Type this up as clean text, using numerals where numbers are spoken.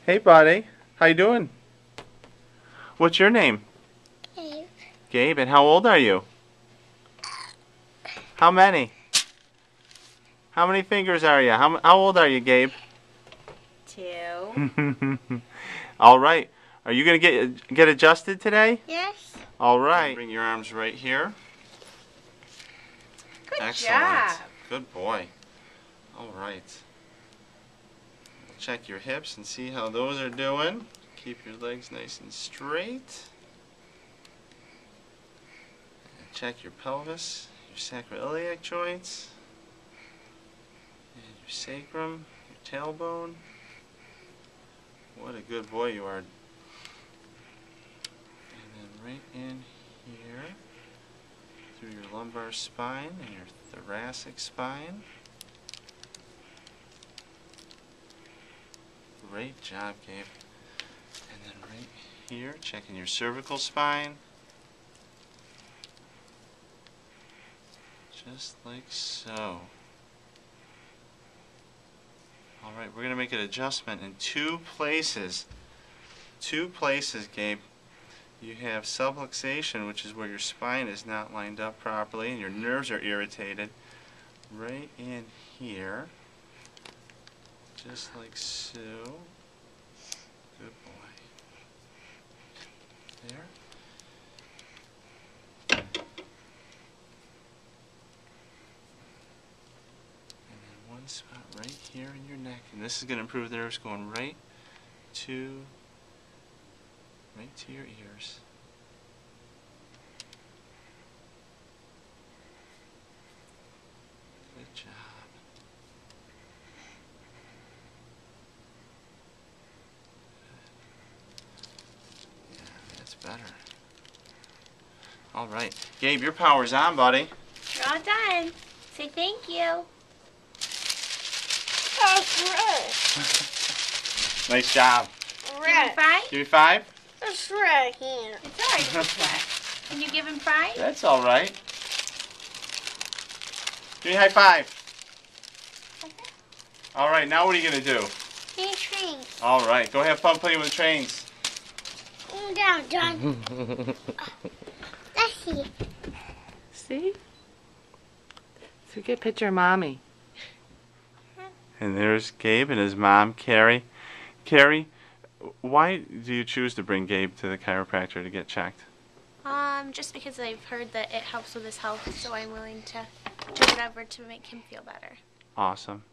Hey, buddy. How you doing? What's your name? Gabe. Gabe, and how old are you? How many? How many fingers are you? How old are you, Gabe? 2. All right. Are you going to get adjusted today? Yes. All right. Bring your arms right here. Good Excellent. job. Good boy. All right. Check your hips and see how those are doing. Keep your legs nice and straight. And check your pelvis, your sacroiliac joints, and your sacrum, your tailbone. What a good boy you are. And then right in here, through your lumbar spine and your thoracic spine. Great job, Gabe. And then right here, checking your cervical spine. Just like so. Alright, we're going to make an adjustment in 2 places. 2 places, Gabe. You have subluxation, which is where your spine is not lined up properly and your nerves are irritated. Right in here. Just like so. Good boy. There. And then one spot right here in your neck. And this is going to improve the nerves going right to your ears. Good job. Better. All right. Gabe, your power's on, buddy. You're all done. Say thank you. Nice job. Give him 5? Give me 5? It's right here. It's all right if it's wet. Can you give him 5? That's all right. Give me a high 5. Okay. All right, now what are you going to do? These trains. All right, go have fun playing with the trains. Down, John. Let's see. See? So get a picture of Mommy. And there's Gabe and his mom, Carrie. Carrie, why do you choose to bring Gabe to the chiropractor to get checked? Just because I've heard that it helps with his health, so I'm willing to do whatever to make him feel better. Awesome.